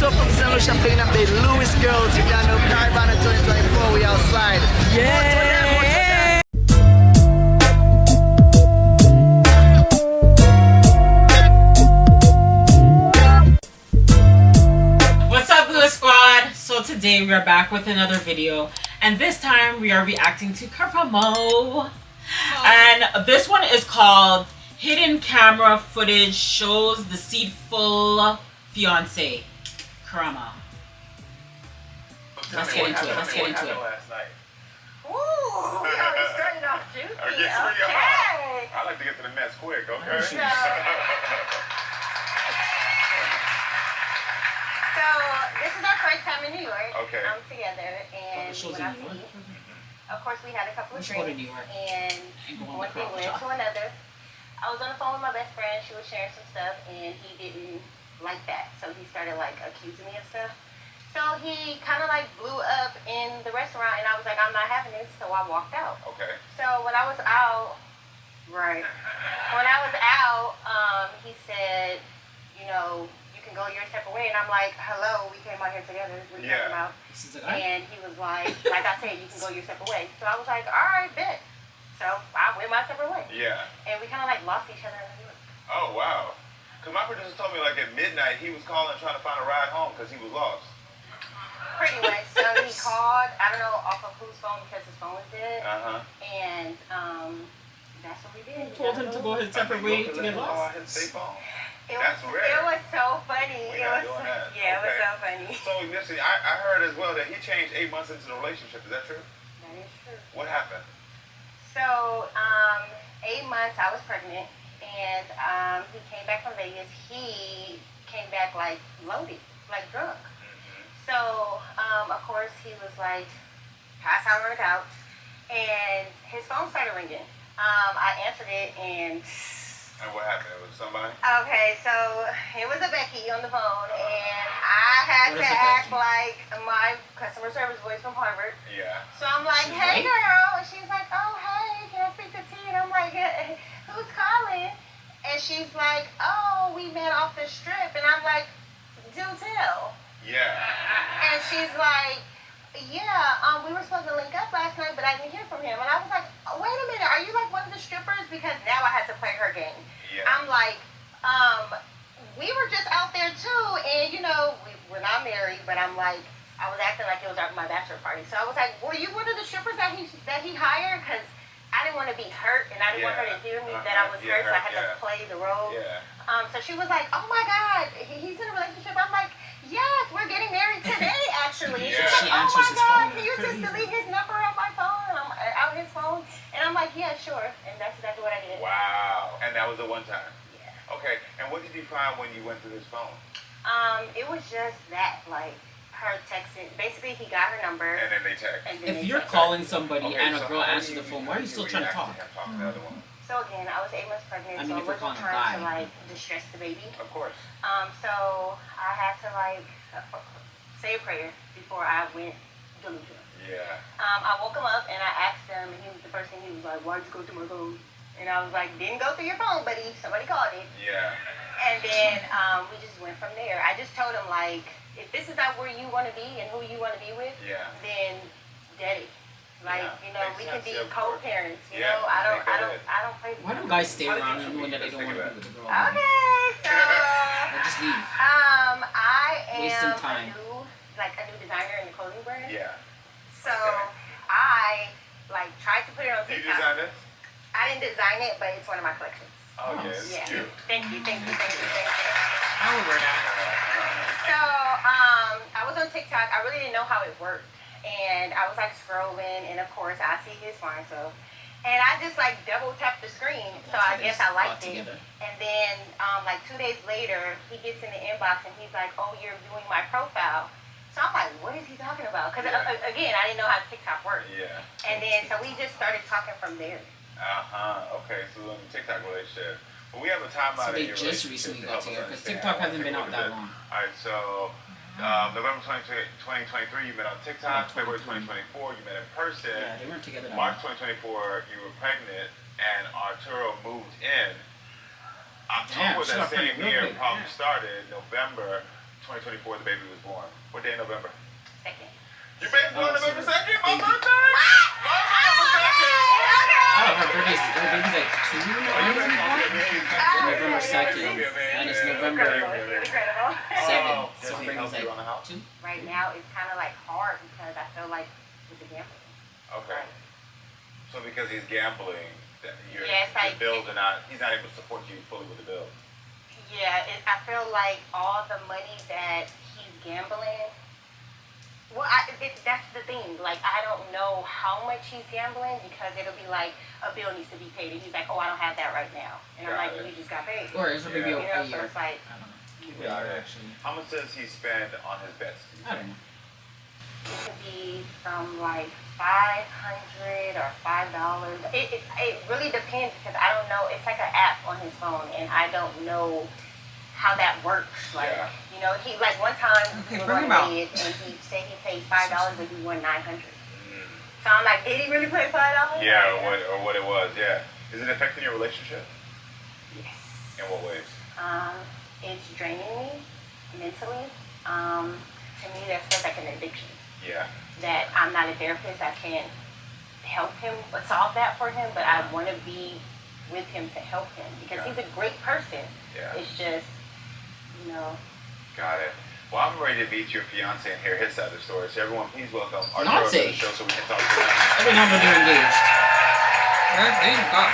up from St. Lucia picking up the Louis girls. You can know Karamo 2024, we outside. Yeah! What's up, Louis Squad? So today we are back with another video, and this time we are reacting to Karamo. And this one is called Hidden Camera Footage Shows Deceitful Fiance. Karamo. Let's get into it. Let's get into it. Ooh, we already started off juicy. Okay. I like to get to the mess quick, okay? So this is our first time in New York. Okay. Together, and when I see, of course, we had a couple of drinks, and one thing led to another. I was on the phone with my best friend. She was sharing some stuff, and he didn't like that, so he started like accusing me of stuff. So he kind of like blew up in the restaurant, and I was like, I'm not having this, so I walked out. Okay. So when I was out, when I was out, he said, you know, you can go your separate way, and I'm like, hello, we came out here together. What are you talking about? And he was like I said, you can go your separate way. So I was like, all right, bet. So I went my separate way. Yeah. And we kind of like lost each other in New York. Oh wow. Because my producer told me like at midnight he was calling trying to find a ride home because he was lost. Pretty much. So he called, I don't know off of whose phone because his phone was dead. And that's what we did. Told him to go his separate way to get lost. That's rare. It was so funny. We're not doing that. Yeah, it was so funny. So listen, I heard as well that he changed 8 months into the relationship. Is that true? That is true. What happened? So 8 months I was pregnant, and he came back from Vegas. He came back like loaded, like drunk. So, of course, he was like, passed out on the couch, and his phone started ringing. I answered it, and... And what happened? It was somebody? Okay, so it was a Becky on the phone, and I had to act like my customer service voice from Harvard. Yeah. So I'm like, hey, girl. And she's like, oh, hey, can I speak to T? And I'm like, who's calling? And she's like, oh, we met off the strip. And I'm like, do tell. Yeah. And she's like, yeah, we were supposed to link up last night, but I didn't hear from him. And I was like, wait a minute, are you like one of the strippers? Because now I had to play her game. Yeah. I'm like, we were just out there too, and you know, we're not married, but I'm like, I was acting like it was my bachelor party. So I was like, were you one of the strippers that he hired? Because I didn't want to be hurt, and I didn't want her to hear me that I was hurt, so I had to play the role. Yeah. So she was like, oh my God, he's in a relationship. I'm like, yes, we're getting married today, actually. Yeah. She's like, oh my God, can you just delete his number on my phone? Out his phone? And I'm like, yeah, sure. And that's exactly what I did. Wow. And that was the one time? Yeah. Okay. And what did you find when you went through his phone? It was just that, like, her texting. Basically, he got her number. And then they text. If you're calling somebody and a girl answers the phone, why are you still trying to talk? So again, I was 8 months pregnant, I mean, so I if you're wasn't calling a trying to guy. like distress the baby. Of course. So I had to like say a prayer before I went delusional. Yeah. I woke him up and I asked him, and the first thing he was like, "Why'd you go through my phone?" And I was like, "Didn't go through your phone, buddy. Somebody called it." Yeah. And then we just went from there. I just told him like, if this is not where you want to be and who you want to be with, then daddy. Like, you know, we can be co-parents, you know? I don't play with Why do guys stay around knowing that they don't want to be with the girl? Okay, so Or just leave. I Wasting am time. a new designer in the clothing brand. Yeah. So I like tried to put it on TikTok. You designed it? I didn't design it, but it's one of my collections. Oh, yeah, it's cute. Thank you. I will wear that. So I was on TikTok. I really didn't know how it worked. And I was like scrolling, and of course I see his phone, and I just like double tapped the screen, so I guess I liked it. And then like 2 days later, he gets in the inbox and he's like, "Oh, you're viewing my profile." So I'm like, "What is he talking about?" Because again, I didn't know how TikTok worked. Yeah. And then so we just started talking from there. Okay, so in the TikTok relationship, well, we have a timeline. So they just recently got together because TikTok hasn't been out that long. All right, so. November 2023, you met on TikTok. February 2024, you met in person. Yeah, they weren't together. March 2024, you were pregnant, and Arturo moved in. October that same year, problem started. November 2024, the baby was born. What day in November? 2nd. Your baby's born November 2nd? My birthday? Her baby's like 2 November 2nd. And it's November 7th. So her baby's like 2. Right now, it's kind of like hard because I feel like with the gambling. Okay. So because he's gambling, your like, bills are not, he's not able to support you fully with the bills. Yeah, I feel like all the money that he's gambling, well, that's the thing. Like, I don't know how much he's gambling because it'll be like a bill needs to be paid. And he's like, oh, I don't have that right now. And I'm like, you just got paid. Or is her baby a year? So it's like, I don't know. Got it. How much does he spend on his bets? I don't know. it could be from like $500 or $5. It really depends because I don't know. It's like an app on his phone, and I don't know how that works. Like, you know, he like one time we were on a bed and he said he paid $5 but he won $900. So I'm like, did he really pay $5? Yeah, or what it was. Yeah. Is it affecting your relationship? Yes. In what ways? It's draining me mentally. To me, that feels like an addiction. Yeah. That I'm not a therapist. I can't help him or solve that for him, but I want to be with him to help him because he's a great person. Yeah. It's just, you know. Got it. Well, I'm ready to meet your fiance and hear his side of the story. So everyone, please welcome our Fiance? to the show so we can talk to him. I didn't know they're engaged. They got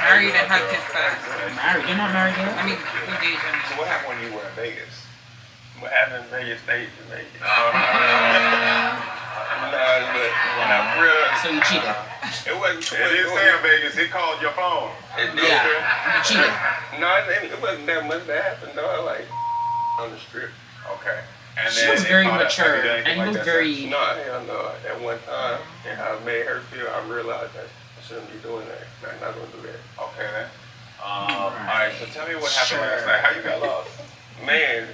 married and had kids fast. Married? You're not married yet? I mean, engaged. So what happened when you were in Vegas? What happened in Vegas stayed in Vegas. So you cheated? It wasn't. It didn't say in Vegas. He called your phone. It did. Yeah, you cheated. No, it wasn't that much that happened. No, like on the strip. Okay. And She then was it very caught up. mature, Have you done anything and he like was that very. No, hell no. At one time, and how it made her feel, I realized that I shouldn't be doing that. I'm not gonna do that. since? Okay then. All right. So tell me what happened last night. How you got lost? Man,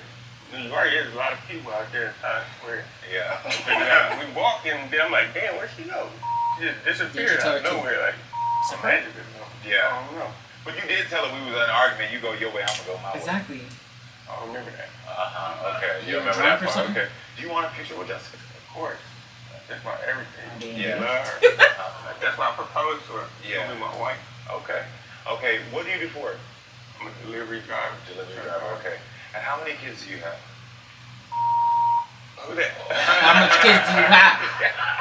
New York, there's a lot of people out there in Times Square. Yeah. We walked in, and I'm like, damn, where'd she go? She just disappeared out of nowhere, like magic or something. Yeah. I don't know. But you did tell her we was in an argument. You go your way, I'm gonna go my way. Exactly. I don't remember that. Okay. You You remember drunk that or part? something? Okay. Do you want a future with Jessica? Of course. That's my everything. Yeah. Love her. That's why I proposed to her. Yeah. She'll be my wife. Okay. Okay. What do you do for work? I'm a delivery driver. Delivery driver. Okay. And how many kids do you have? Who that? How much kids do you have?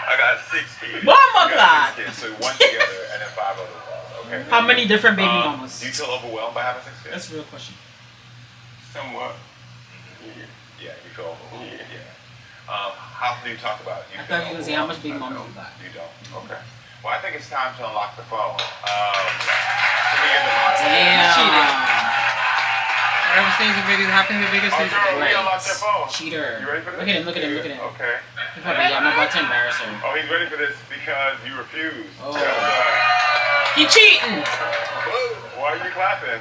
I got 6 kids. Oh my You got God. 6 kids, so 1 together and then 5 other ones. Okay. How many different baby mamas? Do you feel overwhelmed by having 6 kids? That's a real question. Somewhat. Yeah, you feel overwhelmed. Yeah. Yeah. How do you talk about it? I thought you were gonna say how much baby mamas you got. You don't? Okay. Well, I think it's time to unlock the phone. So we get the Damn. Whatever stays in Vegas happens in Vegas stays in Vegas. We unlocked your phone. Cheater. You ready for this? Look at him, look at him, look at him. Okay. He probably, yeah, I'm about to embarrass her. Oh, he's ready for this because you refused. Oh. Tell He cheating! why are you clapping?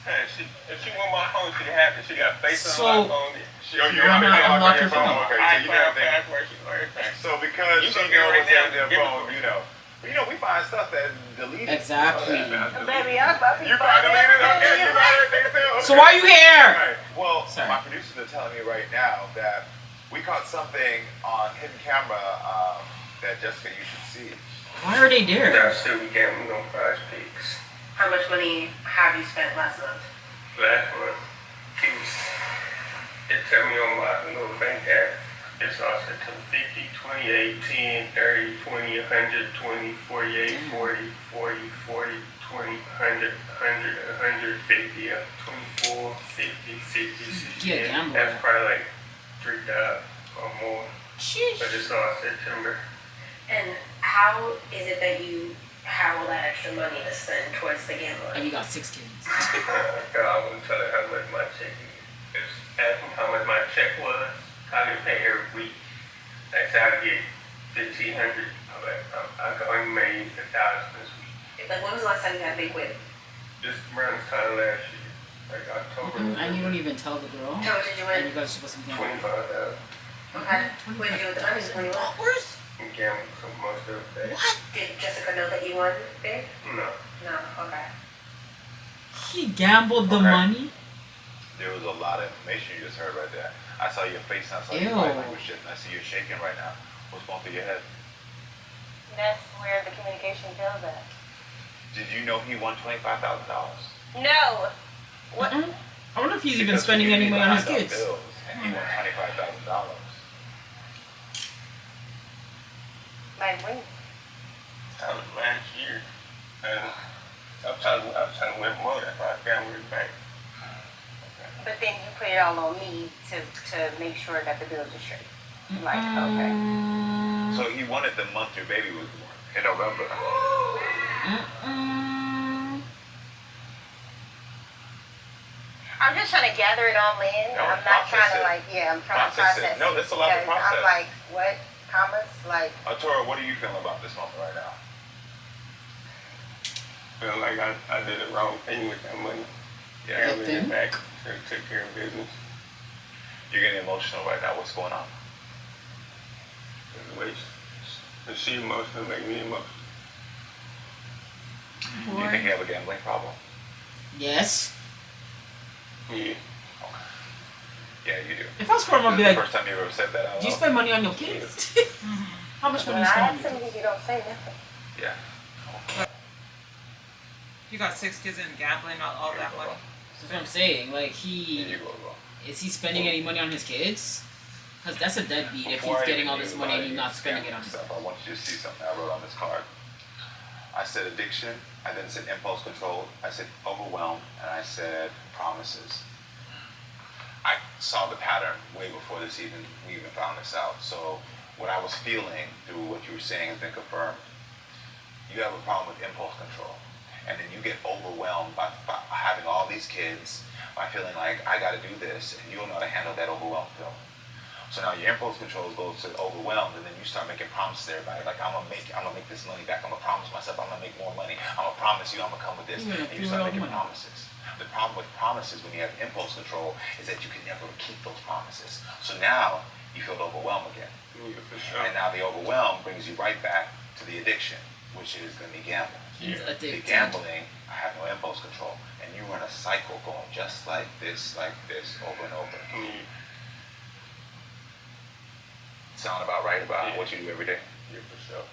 Hey, if she want my phone, she can have it. She got face on So- my phone. Oh, you want me to I'm unlock not your phone? confirmed. Okay, so I you found got everything. password, she know everything. So because You she gonna get knows right what's now, in their give it phone, to her. you know. But you know, we find stuff that deleted. Exactly. Baby, I'm about to You find deleted? Okay, you got everything too. So why are you here? Right. Well, Sorry. my producers are telling me right now that we caught something on hidden camera that Jessica, you should see. Why are they there? Now, still be gambling on Prize Peaks. How much money have you spent last month? Last month, it tell me on my little bank app. It's also to 50, 28, 10, 30, 20, 100, 20, 48, 40, 40, 40, 20, 100, 100, 150, 24, 50, 60, 60. Yeah, gambler. That's probably like 3,000 or more. Sheesh. But it's all September. And how is it that you have all that extra money to spend towards the gambling? And you got 6 kids. God, I wouldn't tell her how much my check is. Just ask me how much my check was. I get paid every week. Like, so I get $1,500. I only made $1,000 this week. Like, when was the last time you had a big win? Just around this time last year, like October. And you don't even tell the girl. How much did you And you win? guys supposed to be gambling. 25,000. Okay. What did you do with the money? When you won? And gambled for most of the day. Did Jessica know that you won big? No. No. Okay. He gambled the Okay. money? There was a lot of information you just heard right there. I saw your face and I saw your Ew. body language shift, and I see you're shaking right now. What's going through your head? That's where the communication fails at. Did you know he won $25,000? No. What? I wonder if he's even spending any money on his kids. Bills, and he won $25,000. Like when? That was last year. And I was trying to win more. That's why I gambled it back. But then you put it all on me to make sure that the bills are straight. Like, okay. So he wanted the month your baby was born, in November. I'm just trying to gather it all in. No, I'm not trying to process it. I'm trying to Process it. process it. No, that's a lot to because process. I'm like, what? Commas? Like, Arturo, what are you feeling about this moment right now? Feel like I did it wrong thing with that money. Yeah. Gambled it back. Should have took care of business. You're getting emotional right now. What's going on? The way she emotional make me emotional. You think you have a gambling problem? Yes. Yeah. Yeah, you do. If I was Karamo, I'd be This is like, the first time you ever said that out do you loud? spend money on your kids? How much money when you I spend on ask your him, kids? he don't say nothing. Yeah. You got 6 kids and gambling all that money. That's what I'm saying. Like, Here you go, bro. is he spending any money on his kids? Because that's a deadbeat if Before he's I getting even all this knew money about and he's not spending it on his stuff, I want you to see something I wrote on this card. I said addiction, I then said impulse control, I said overwhelmed, and I said promises. I saw the pattern way before we even found this out. So what I was feeling through what you were saying has been confirmed. You have a problem with impulse control, and then you get overwhelmed by having all these kids, by feeling like I got to do this, and you don't know how to handle that overwhelmed feeling. So now your impulse control goes to overwhelmed, and then you start making promises to everybody, like I'm gonna make this money back. I'm gonna promise myself I'm gonna make more money. I'm gonna promise you I'm gonna come with this, and you start making promises. The problem with promises when you have impulse control is that you can never keep those promises. So now you feel overwhelmed again, Yeah, for sure. and now the overwhelm brings you right back to the addiction, which is gonna be gambling. He's The addicted. gambling, I have no impulse control, and you are in a cycle going just like this, over and over. Yeah. Sound about right about what you do every day? Yeah, for sure.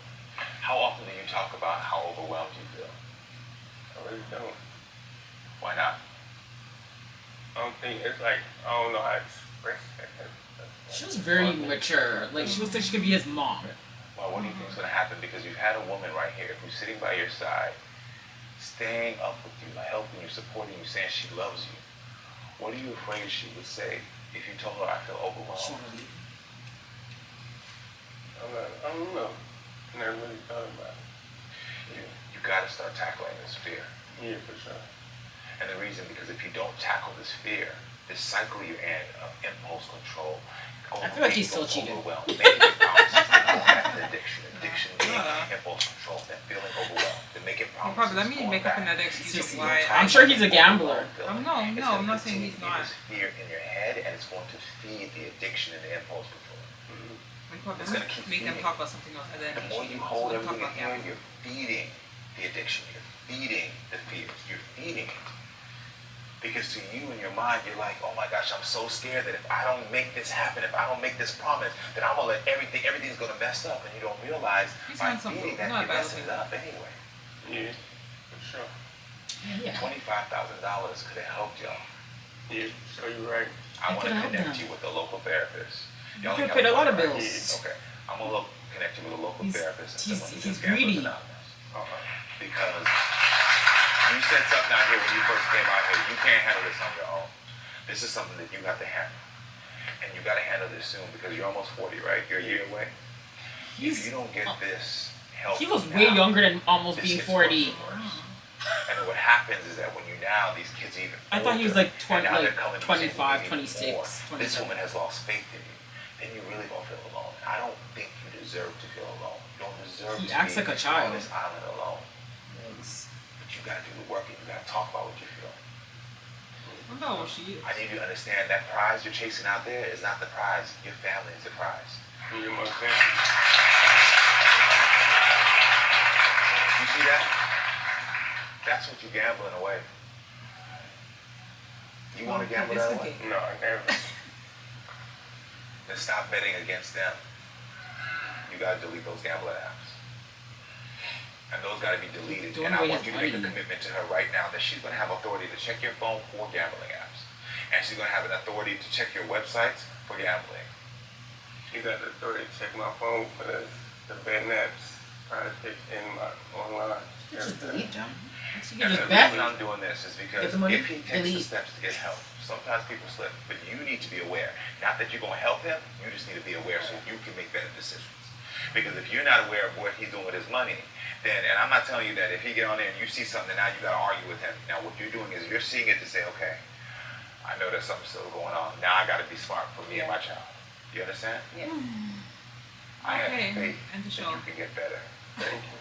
How often do you talk about how overwhelmed you feel? I really don't. Why not? I don't think it's like I don't know how to express that. She was very mature. Like, she looks like she could be his mom. Well, what do you think is going to happen? Because you've had a woman right here who's sitting by your side, staying up with you, helping you, supporting you, saying she loves you. What are you afraid she would say if you told her I feel She overwhelmed? wanna leave. I don't know. Never really thought about it. You got to start tackling this fear. Yeah, for sure. And the reason, because if you don't tackle this fear, this cycle you're in of impulse control, I feel like he's still cheating. overwhelmed, making promises, then going back to addiction being impulse control, then feeling overwhelmed, then making promises. Probably let me going make up back. another excuse It's of just- why. I'm sure he's a gambler. No, It's no, gonna I'm not saying continue he's to be not. this fear in your head, and it's going to feed the addiction and the impulse control. It's gonna keep Make them feeding. talk about something else, and then The more you so hold we'll talk everything about in here, gambling. you're feeding the addiction, you're feeding the fears, you're feeding it. Because to you in your mind, you're like, oh my gosh, I'm so scared that if I don't make this happen, if I don't make this promise, then I'm gonna let everything's gonna mess up, and you don't realize He's by on some- feeding that, not you're bad messing it looking. up anyway. Yeah, for sure. Yeah. $25,000 could have helped y'all. Yeah, so you're right. I want could to have connect done. you with a local therapist. You Y'all could in have paid a lot of California, bills. right? Okay, I'm gonna connect you with a local He's- therapist. and he's- someone who he's does Gamblers greedy. Anonymous. Because you said something out here when you first came out here. You can't handle this on your own. This is something that you have to handle, and you got to handle this soon because you're almost 40, right? You're a year away. If you don't get this help, He was way now, younger than almost this being gets 40. worse and worse. And what happens is that when you now, these kids even I thought he was older, like and now they're 20, coming like to you saying, 25, "We need 26, more." 27. This woman has lost faith in you. Then you really gonna feel alone. I don't think you deserve to feel alone. You don't deserve He to acts be like a on child. this island alone. But you gotta do the work and you gotta talk about what you feel. I know what she is. I need you to understand that prize you're chasing out there is not the prize. Your family is the prize. You're my family. You see that? That's what you're gambling away. You want to gamble that way? No, I never. Then stop betting against them. You gotta delete those gambling apps. And those gotta be deleted. And I want you to make a commitment to her right now that she's gonna have authority to check your phone for gambling apps. And she's gonna have an authority to check your websites for gambling. She got the authority to check my phone for the betting apps, projects, and my online. Just delete them. You And can just the bet. reason I'm doing this is because if he takes the steps to get help, sometimes people slip, but you need to be aware. Not that you're going to help him, you just need to be aware so you can make better decisions. Because if you're not aware of what he's doing with his money, then, and I'm not telling you that if he get on there and you see something, now you got to argue with him. Now what you're doing is you're seeing it to say, okay, I know there's something still going on. Now I got to be smart for me and my child. You understand? Yeah. I have Okay, faith and to that show. you can get better. Thank you.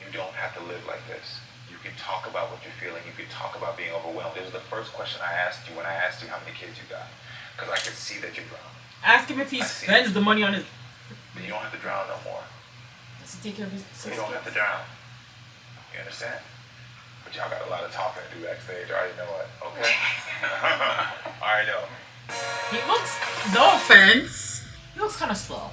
You don't have to live like this. You can talk about what you're feeling. You can talk about being overwhelmed. This was the first question I asked you when I asked you how many kids you got. Because I could see that you're drowning. Ask him if he spends the money on his. But you don't have to drown no more. Does he take care of his You don't have to drown. You understand? But y'all got a lot of talking to do backstage. I already know it. Okay? I already know. He looks, no offense, he looks kind of slow.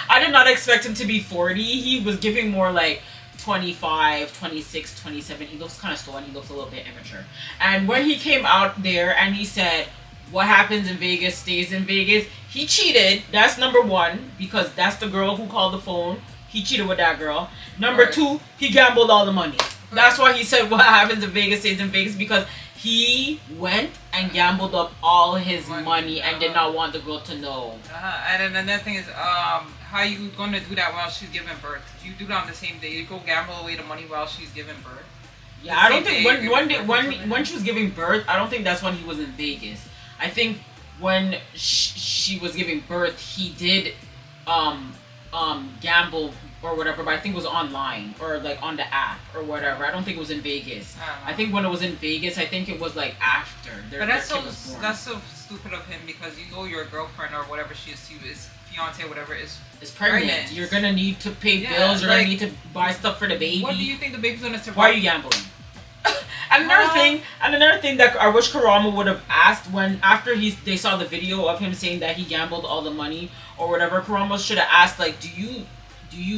I did not expect him to be 40. He was giving more like 25, 26, 27. He looks kind of slow and he looks a little bit immature. And when he came out there and he said, what happens in Vegas stays in Vegas, he cheated. That's number one, because that's the girl who called the phone. He cheated with that girl. Number two, he gambled all the money. That's why he said what happens in Vegas stays in Vegas, because he went and gambled up all his money and did not want the girl to know. And then another thing is, how you gonna do that while she's giving birth? You do that on the same day. You go gamble away the money while she's giving birth. Yeah, I don't think when she was giving birth, I don't think that's when he was in Vegas. I think when she was giving birth, he did gamble or whatever, but I think it was online or like on the app or whatever. I don't think it was in Vegas. I think when it was in Vegas, I think it was like after But that's so stupid of him, because you know your girlfriend or whatever she is, his fiance or whatever is pregnant. You're gonna need to pay bills. You're gonna need to buy stuff for the baby. What do you think the baby's gonna survive? Why are you gambling? And another thing that I wish Karamo would have asked after they saw the video of him saying that he gambled all the money or whatever, Karamo should have asked, like, do you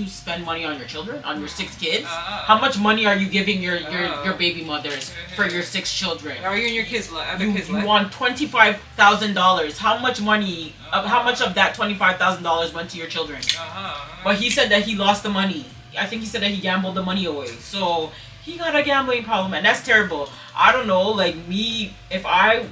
spend money on your children, on your 6 kids? How much money are you giving your baby mothers for your 6 children? Are you and your kids You want $25,000. How much money? How much of that $25,000 went to your children? But he said that he lost the money. I think he said that he gambled the money away. So he got a gambling problem, and that's terrible. I don't know, like me, I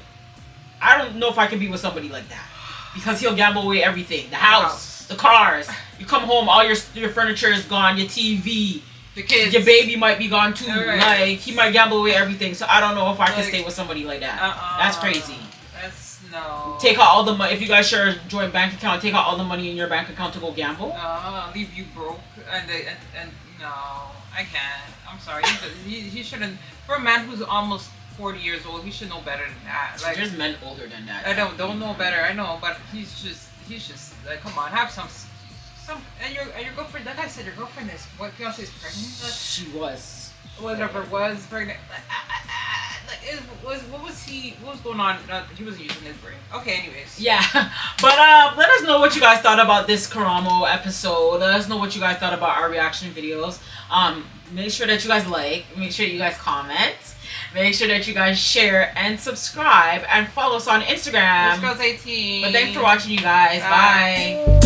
don't know if I can be with somebody like that, because he'll gamble away everything, the house, the cars. You come home, all your furniture is gone, your TV, the kids, your baby might be gone too. Like he might gamble away everything. So I don't know if I can stay with somebody like that. That's crazy. No. Take out all the money. If you guys share a joint bank account, take out all the money in your bank account to go gamble. Leave you broke and no, I can't. I'm sorry. He shouldn't. For a man who's almost 40 years old, he should know better than that. Like, there's men older than that. I don't know better. I know, but he's just like, come on, have some. And your girlfriend. Like I said, your girlfriend is what? Fiance is pregnant. She was. Whatever was pregnant. What was going on? He wasn't using his brain. Okay, anyways. Yeah, but let us know what you guys thought about this Karamo episode. Let us know what you guys thought about our reaction videos. Make sure that you guys make sure you guys comment, make sure that you guys share and subscribe, and follow us on Instagram. Girls 18. But thanks for watching, you guys. Bye.